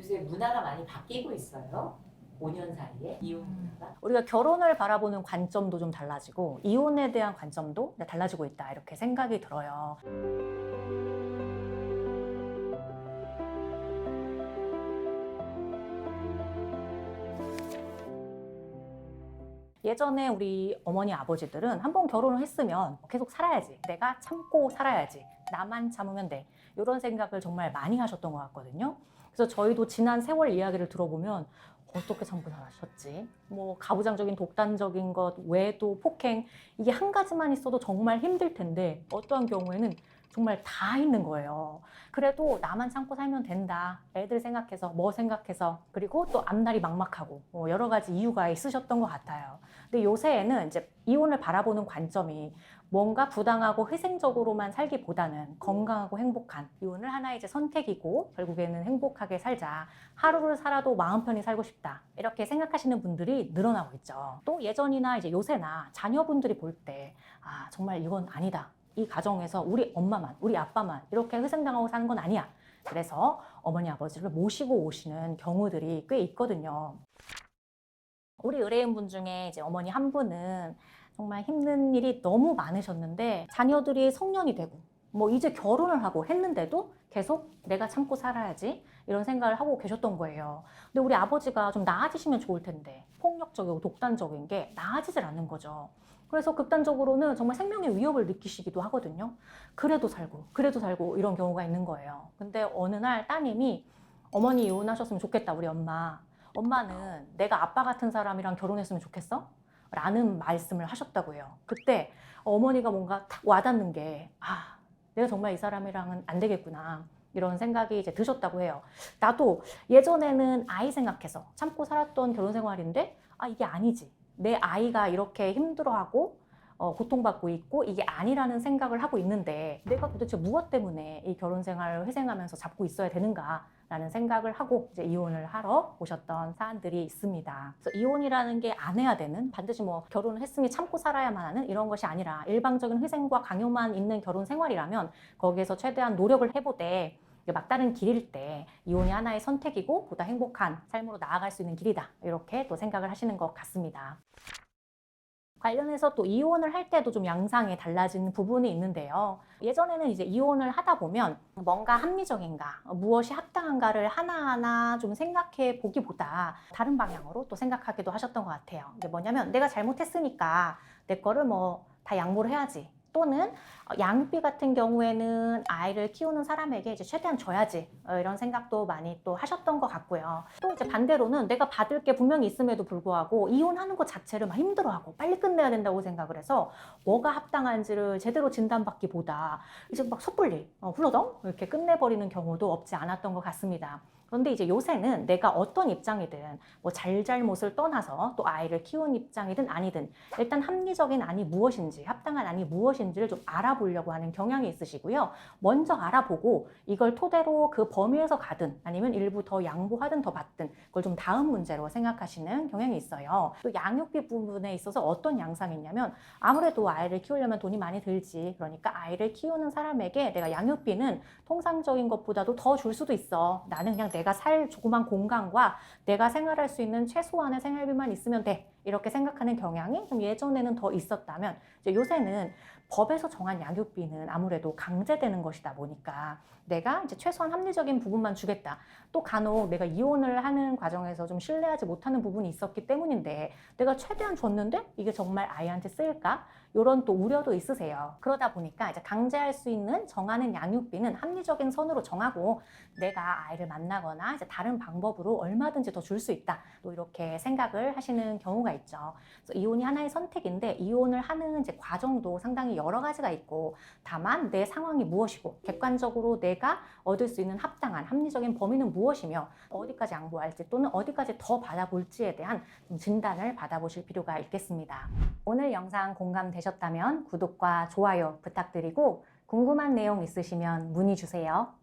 요새 문화가 많이 바뀌고 있어요. 5년 사이에 이혼 문화가. 우리가 결혼을 바라보는 관점도 좀 달라지고 이혼에 대한 관점도 달라지고 있다 이렇게 생각이 들어요. 예전에 우리 어머니 아버지들은 한번 결혼을 했으면 계속 살아야지, 내가 참고 살아야지, 나만 참으면 돼, 이런 생각을 정말 많이 하셨던 것 같거든요. 그래서 저희도 지난 세월 이야기를 들어보면 어떻게 참고 살아셨지? 뭐 가부장적인 독단적인 것 외에도 폭행, 이게 한 가지만 있어도 정말 힘들 텐데 어떠한 경우에는 정말 다 있는 거예요. 그래도 나만 참고 살면 된다, 애들 생각해서, 뭐 생각해서, 그리고 또 앞날이 막막하고 뭐 여러 가지 이유가 있으셨던 것 같아요. 근데 요새에는 이제 이혼을 바라보는 관점이 뭔가 부당하고 희생적으로만 살기보다는 건강하고 행복한, 이혼을 하나의 이제 선택이고 결국에는 행복하게 살자, 하루를 살아도 마음 편히 살고 싶다, 이렇게 생각하시는 분들이 늘어나고 있죠. 또 예전이나 이제 요새나 자녀분들이 볼 때 아, 정말 이건 아니다, 이 가정에서 우리 엄마만, 우리 아빠만 이렇게 희생당하고 사는 건 아니야, 그래서 어머니 아버지를 모시고 오시는 경우들이 꽤 있거든요. 우리 의뢰인분 중에 이제 어머니 한 분은 정말 힘든 일이 너무 많으셨는데 자녀들이 성년이 되고 뭐 이제 결혼을 하고 했는데도 계속 내가 참고 살아야지 이런 생각을 하고 계셨던 거예요. 근데 우리 아버지가 좀 나아지시면 좋을 텐데 폭력적이고 독단적인 게 나아지질 않는 거죠. 그래서 극단적으로는 정말 생명의 위협을 느끼시기도 하거든요. 그래도 살고 이런 경우가 있는 거예요. 근데 어느 날 따님이 어머니 이혼하셨으면 좋겠다, 우리 엄마. 엄마는 내가 아빠 같은 사람이랑 결혼했으면 좋겠어? 라는 말씀을 하셨다고 해요. 그때 어머니가 뭔가 탁 와닿는 게, 아, 내가 정말 이 사람이랑은 안 되겠구나, 이런 생각이 이제 드셨다고 해요. 나도 예전에는 아이 생각해서 참고 살았던 결혼 생활인데, 아, 이게 아니지, 내 아이가 이렇게 힘들어하고 고통받고 있고 이게 아니라는 생각을 하고 있는데 내가 도대체 무엇 때문에 이 결혼 생활을 회생하면서 잡고 있어야 되는가 라는 생각을 하고 이제 이혼을 하러 오셨던 사안들이 있습니다. 그래서 이혼이라는 게 안 해야 되는, 반드시 뭐 결혼을 했으니 참고 살아야만 하는 이런 것이 아니라 일방적인 희생과 강요만 있는 결혼 생활이라면 거기에서 최대한 노력을 해보되 막다른 길일 때 이혼이 하나의 선택이고 보다 행복한 삶으로 나아갈 수 있는 길이다, 이렇게 또 생각을 하시는 것 같습니다. 관련해서 또 이혼을 할 때도 좀 양상이 달라진 부분이 있는데요. 예전에는 이제 이혼을 하다 보면 뭔가 합리적인가, 무엇이 합당한가를 하나하나 좀 생각해 보기보다 다른 방향으로 또 생각하기도 하셨던 것 같아요. 이게 뭐냐면 내가 잘못했으니까 내 거를 뭐 다 양보를 해야지, 또는 양육비 같은 경우에는 아이를 키우는 사람에게 이제 최대한 줘야지, 이런 생각도 많이 또 하셨던 것 같고요. 또 이제 반대로는 내가 받을 게 분명히 있음에도 불구하고 이혼하는 것 자체를 막 힘들어하고 빨리 끝내야 된다고 생각을 해서 뭐가 합당한지를 제대로 진단받기보다 이제 막 섣불리 훌러덩 이렇게 끝내버리는 경우도 없지 않았던 것 같습니다. 그런데 이제 요새는 내가 어떤 입장이든 뭐 잘잘못을 떠나서 또 아이를 키우는 입장이든 아니든 일단 합리적인 안이 무엇인지, 합당한 안이 무엇인지를 좀 알아보려고 하는 경향이 있으시고요. 먼저 알아보고 이걸 토대로 그 범위에서 가든 아니면 일부 더 양보하든 더 받든 그걸 좀 다음 문제로 생각하시는 경향이 있어요. 또 양육비 부분에 있어서 어떤 양상이 있냐면 아무래도 아이를 키우려면 돈이 많이 들지, 그러니까 아이를 키우는 사람에게 내가 양육비는 통상적인 것보다도 더 줄 수도 있어, 나는 그냥 내가 살 조그만 공간과 내가 생활할 수 있는 최소한의 생활비만 있으면 돼, 이렇게 생각하는 경향이 좀 예전에는 더 있었다면 이제 요새는 법에서 정한 양육비는 아무래도 강제되는 것이다 보니까 내가 이제 최소한 합리적인 부분만 주겠다. 또 간혹 내가 이혼을 하는 과정에서 좀 신뢰하지 못하는 부분이 있었기 때문인데 내가 최대한 줬는데 이게 정말 아이한테 쓰일까? 이런 또 우려도 있으세요. 그러다 보니까 이제 강제할 수 있는 정하는 양육비는 합리적인 선으로 정하고 내가 아이를 만나거나 이제 다른 방법으로 얼마든지 더 줄 수 있다, 또 이렇게 생각을 하시는 경우가 있죠. 그래서 이혼이 하나의 선택인데 이혼을 하는 이제 과정도 상당히 여러 가지가 있고, 다만 내 상황이 무엇이고 객관적으로 내가 얻을 수 있는 합당한 합리적인 범위는 무엇이며 어디까지 양보할지 또는 어디까지 더 받아볼지에 대한 좀 진단을 받아보실 필요가 있겠습니다. 오늘 영상 공감되셨다면 구독과 좋아요 부탁드리고 궁금한 내용 있으시면 문의 주세요.